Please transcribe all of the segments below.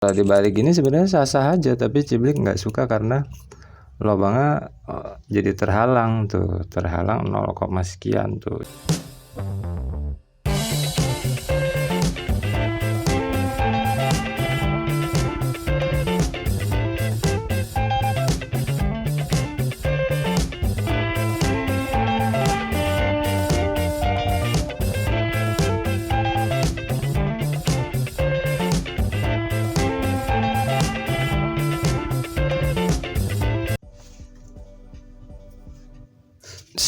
Kalau dibalik ini sebenarnya sah-sah aja, tapi Ciblik nggak suka karena lubangnya jadi terhalang tuh, terhalang 0, sekian tuh.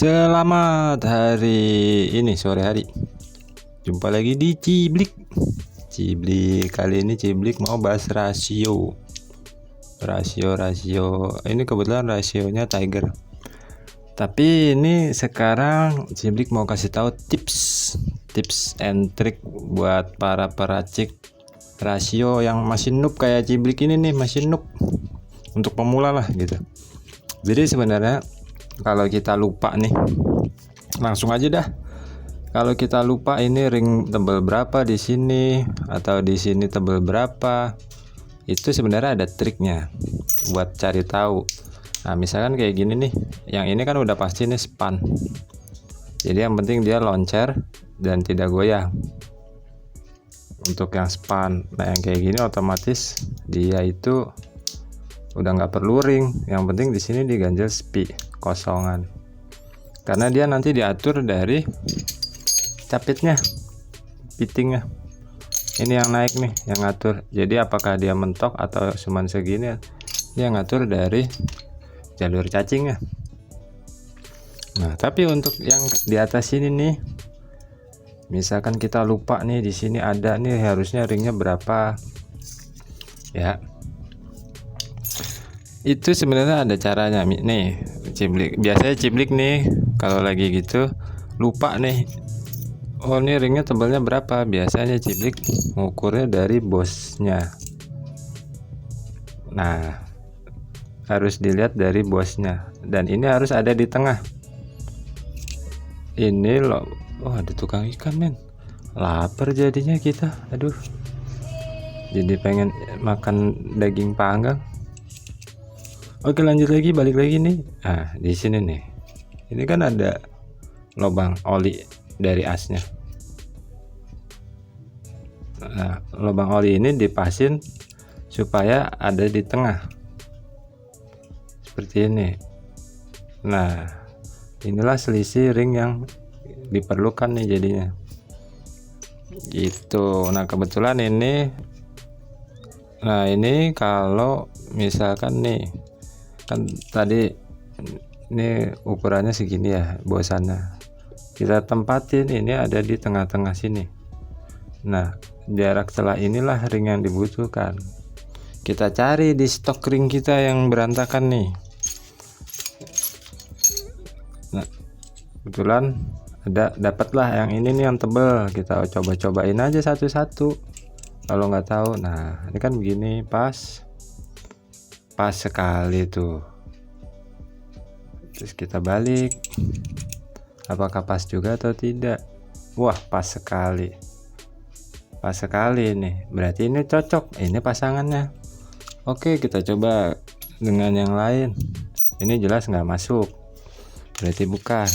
Selamat hari ini, sore hari. Jumpa lagi di Ciblik. Kali ini Ciblik mau bahas rasio. Ini kebetulan rasionya Tiger. Tapi ini sekarang Ciblik mau kasih tahu tips and trick buat para peracik rasio yang masih noob kayak Ciblik ini nih, masih noob. Untuk pemula lah gitu. Jadi sebenarnya kalau kita lupa nih, langsung aja dah. Kalau kita lupa ini ring tebal berapa di sini atau di sini tebal berapa, itu sebenarnya ada triknya buat cari tahu. Nah, misalkan kayak gini nih, yang ini kan udah pasti nih span. Jadi yang penting dia loncer dan tidak goyang. Untuk yang span, nah yang kayak gini otomatis dia itu udah nggak perlu ring. Yang penting di sini diganjel spi kosongan, karena dia nanti diatur dari capitnya, fittingnya. Ini yang naik nih, yang ngatur. Jadi apakah dia mentok atau cuman segini, dia ngatur dari jalur cacingnya. Nah, tapi untuk yang di atas ini nih, misalkan kita lupa nih, di sini ada nih harusnya ringnya berapa ya. Itu sebenarnya ada caranya nih. Biasanya Ciblik nih kalau lagi gitu lupa nih, oh ini ringnya tebalnya berapa, biasanya Ciblik ngukurnya dari bosnya. Nah, harus dilihat dari bosnya, dan ini harus ada di tengah. Ini loh, oh ada tukang ikan men, lapar jadinya kita, aduh, jadi pengen makan daging panggang. Oke, lanjut lagi, balik lagi nih. Nah, di sini nih. Ini kan ada lubang oli dari asnya. Nah, lubang oli ini dipasin supaya ada di tengah. Seperti ini. Nah, inilah selisih ring yang diperlukan nih jadinya. Gitu. Nah, kebetulan ini, nah ini kalau misalkan nih, kan tadi ini ukurannya segini ya bosannya, kita tempatin ini ada di tengah-tengah sini. Nah, jarak celah inilah ring yang dibutuhkan. Kita cari di stok ring kita yang berantakan nih. Nah, kebetulan dapatlah yang ini nih yang tebel. Kita coba-cobain aja satu-satu. Kalau nggak tahu, nah ini kan begini, pas sekali tuh. Terus kita balik, apakah pas juga atau tidak. Wah, pas sekali nih, berarti ini cocok, ini pasangannya. Oke, kita coba dengan yang lain. Ini jelas nggak masuk, berarti bukan.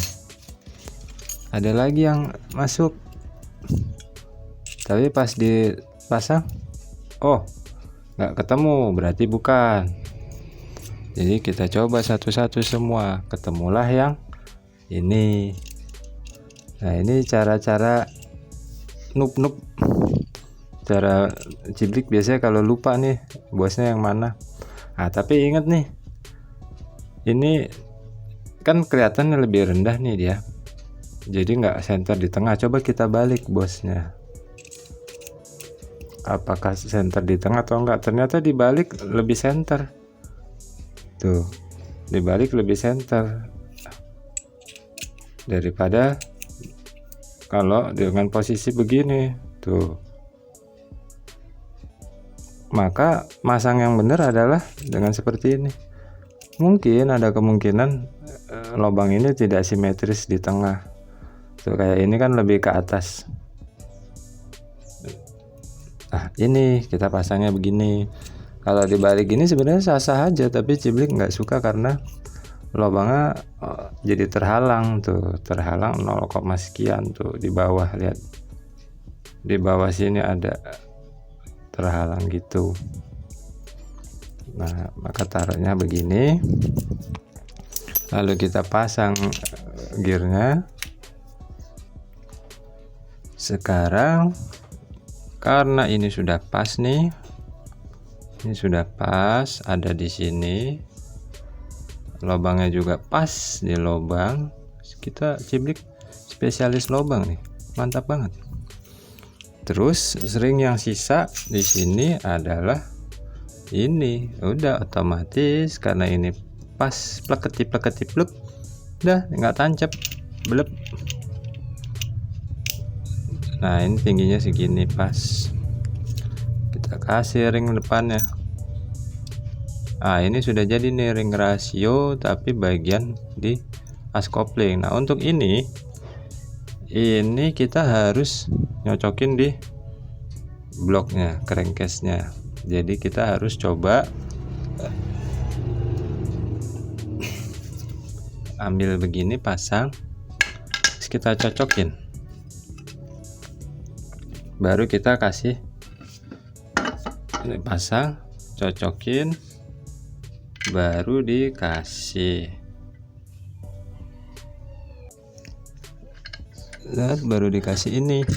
Ada lagi yang masuk, tapi pas dipasang, oh nggak ketemu, berarti bukan. Jadi kita coba satu-satu semua, ketemulah yang ini. Nah, ini cara-cara noob. Cara Ciblik biasanya kalau lupa nih bosnya yang mana. Nah, tapi ingat nih, ini kan kelihatannya lebih rendah nih dia, jadi nggak center di tengah. Coba kita balik bosnya, apakah center di tengah atau enggak. Ternyata dibalik lebih center tuh, dibalik lebih center daripada kalau dengan posisi begini tuh. Maka masang yang benar adalah dengan seperti ini. Mungkin ada kemungkinan lubang ini tidak simetris di tengah tuh, kayak ini kan lebih ke atas. Nah ini kita pasangnya begini. Kalau dibalik ini sebenarnya sah-sah aja, tapi Ciblik nggak suka karena lubangnya jadi terhalang tuh, terhalang 0, sekian tuh di bawah. Lihat di bawah sini ada terhalang gitu. Nah maka taruhnya begini, lalu kita pasang gearnya. Sekarang karena ini sudah pas nih, ini sudah pas, ada di sini, lubangnya juga pas di lubang. Kita Ciblik spesialis lubang nih, mantap banget. Terus ring yang sisa di sini adalah ini, udah otomatis karena ini pas, pleketi plek, udah nggak tancap, belep. Nah ini tingginya segini pas, kita kasih ring depannya. Nah ini sudah jadi nih ring rasio, tapi bagian di as kopling. Nah untuk ini kita harus nyocokin di bloknya, crankcase-nya. Jadi kita harus coba ambil begini, pasang, terus kita cocokin, baru kita kasih ini, pasang, cocokin, baru dikasih. Lihat, baru dikasih ini.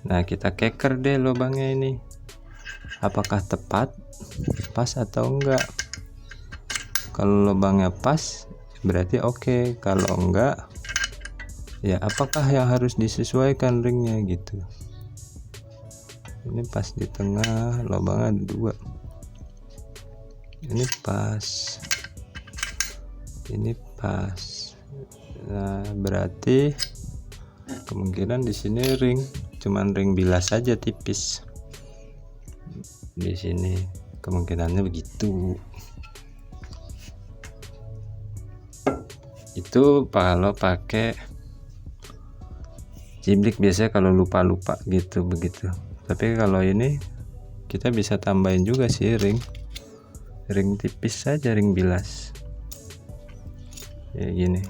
Nah kita keker deh lubangnya ini, apakah tepat, pas atau enggak. Kalau lubangnya pas berarti oke, kalau enggak ya apakah yang harus disesuaikan ringnya gitu. Ini pas di tengah, lubangnya 2, ini pas, ini pas. Nah berarti kemungkinan di sini ring, cuman ring bilas saja tipis di sini, kemungkinannya begitu. Itu kalau pakai Ciblik biasanya kalau lupa-lupa gitu begitu. Tapi kalau ini kita bisa tambahin juga sih ring tipis saja, ring bilas kayak gini.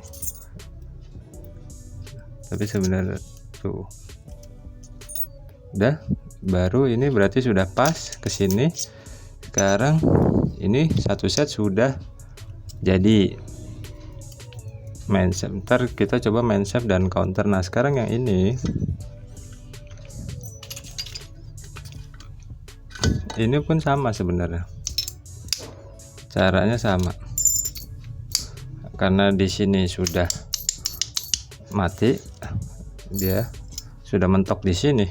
Tapi sebenarnya tuh udah, baru ini berarti sudah pas ke sini. Sekarang ini satu set sudah jadi. Main shape, ntar kita coba main shape dan counter. Nah sekarang yang ini pun sama sebenarnya, caranya sama, karena di sini sudah mati, dia sudah mentok di sini.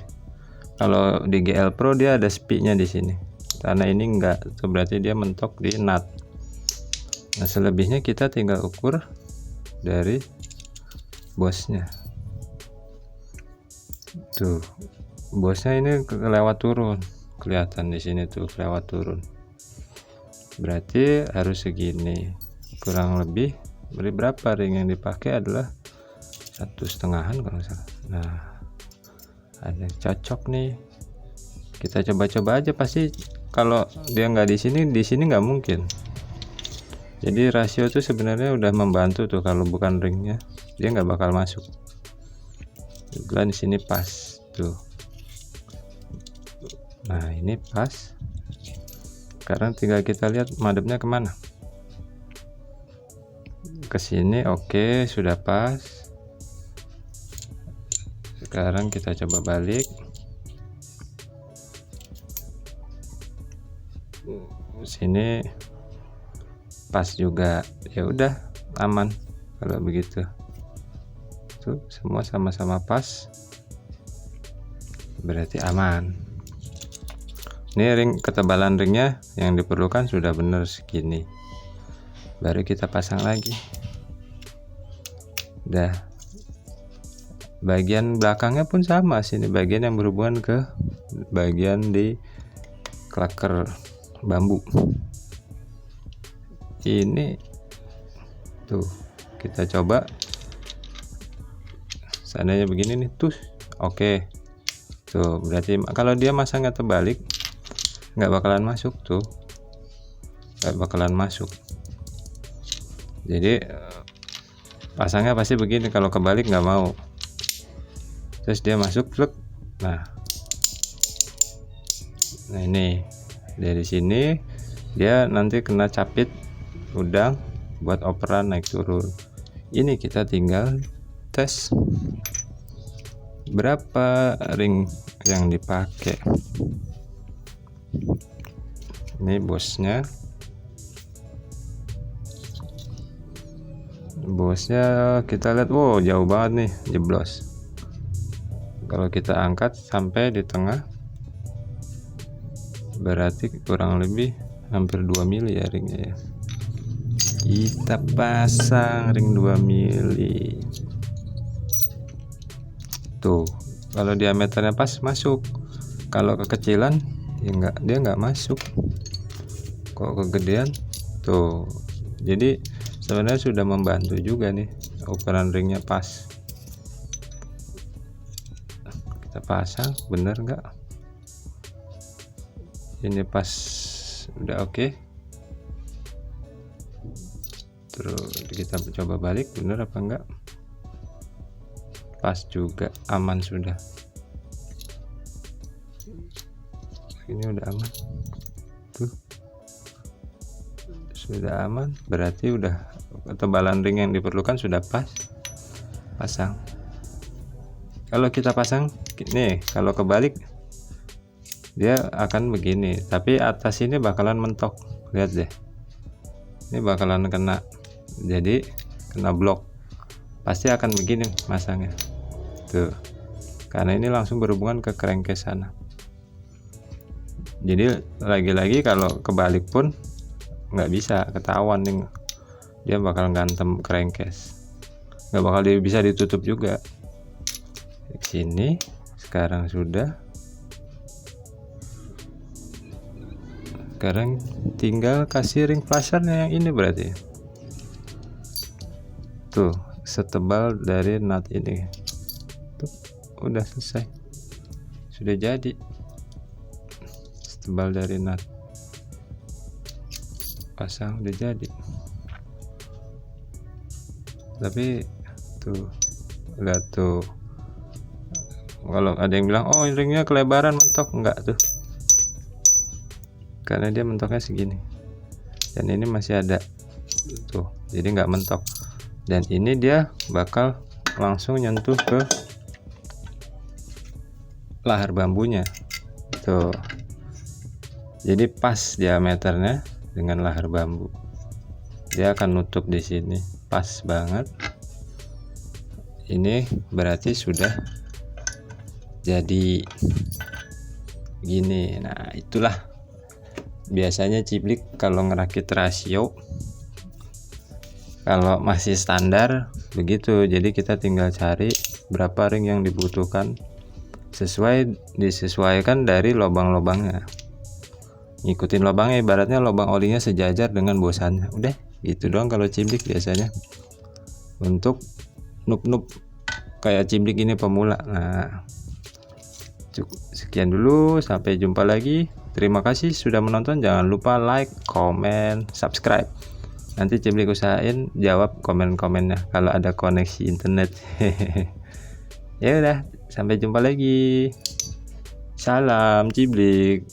Kalau di GL Pro dia ada spinya di sini, karena ini enggak, itu berarti dia mentok di nut. Nah selebihnya kita tinggal ukur dari bosnya tuh, bosnya ini kelewat turun, kelihatan di sini tuh kelewat turun, berarti harus segini kurang lebih. Beri berapa, ring yang dipakai adalah 1,5 kalau salah. Nah ada cocok nih, kita coba-coba aja. Pasti kalau dia nggak di sini nggak mungkin. Jadi rasio itu sebenarnya udah membantu tuh, kalau bukan ringnya dia nggak bakal masuk. Kebetulan di sini pas tuh. Nah ini pas. Sekarang tinggal kita lihat madepnya kemana. Ke sini, oke, sudah pas. Sekarang kita coba balik. Sini pas juga, ya udah aman kalau begitu. Tuh semua sama-sama pas, berarti aman. Ini ring, ketebalan ringnya yang diperlukan sudah benar segini, baru kita pasang lagi. Udah, bagian belakangnya pun sama, sini bagian yang berhubungan ke bagian di klaker bambu. Ini tuh kita coba seandainya begini nih tuh, oke, Tuh, berarti kalau dia masangnya terbalik nggak bakalan masuk tuh, nggak bakalan masuk. Jadi pasangnya pasti begini, kalau kebalik nggak mau. Terus dia masuk truk. Nah ini dari sini dia nanti kena capit udang buat operan naik turun. Ini kita tinggal tes berapa ring yang dipakai. Ini bosnya kita lihat, wow jauh banget nih, jeblos. Kalau kita angkat sampai di tengah berarti kurang lebih hampir 2 mili ya ringnya ya. Kita pasang ring 2 mili tuh. Kalau diameternya pas masuk, kalau kekecilan ya dia nggak masuk. Kok kegedean tuh. Jadi sebenarnya sudah membantu juga nih ukuran ringnya pas. Kita pasang bener nggak, ini pas udah oke. Terus kita coba balik bener apa enggak, pas juga, aman sudah. Ini udah aman tuh, sudah aman, berarti udah ketebalan ring yang diperlukan sudah pas. Pasang. Kalau kita pasang nih, kalau kebalik dia akan begini, tapi atas ini bakalan mentok. Lihat deh, ini bakalan kena, jadi kena blok, pasti akan begini masangnya tuh, karena ini langsung berhubungan ke crankcase sana. Jadi lagi-lagi kalau kebalik pun nggak bisa ketahuan nih, dia bakal gantem crankcase, nggak bakal bisa ditutup juga. Sini sekarang sudah, sekarang tinggal kasih ring flashernya yang ini, berarti tuh setebal dari nut ini tuh, udah selesai, sudah jadi setebal dari nut, pasang udah jadi. Tapi tuh lihat tuh, kalau ada yang bilang oh ringnya kelebaran mentok, enggak tuh, karena dia mentoknya segini dan ini masih ada tuh, jadi nggak mentok. Dan ini dia bakal langsung nyentuh ke lahar bambunya tuh, jadi pas diameternya dengan lahar bambu, dia akan nutup di sini pas banget. Ini berarti sudah jadi gini. Nah itulah biasanya ciblik kalau ngerakit rasio, kalau masih standar begitu. Jadi kita tinggal cari berapa ring yang dibutuhkan, disesuaikan dari lubang-lubangnya, ngikutin lubangnya, ibaratnya lubang olinya sejajar dengan bosannya. Udah gitu doang kalau ciblik biasanya. Untuk noob kayak ciblik ini pemula. Nah cukup sekian dulu, sampai jumpa lagi. Terima kasih sudah menonton, jangan lupa like, comment, subscribe. Nanti ciblik usahain jawab komen-komennya kalau ada koneksi internet. Ya udah, sampai jumpa lagi. Salam ciblik.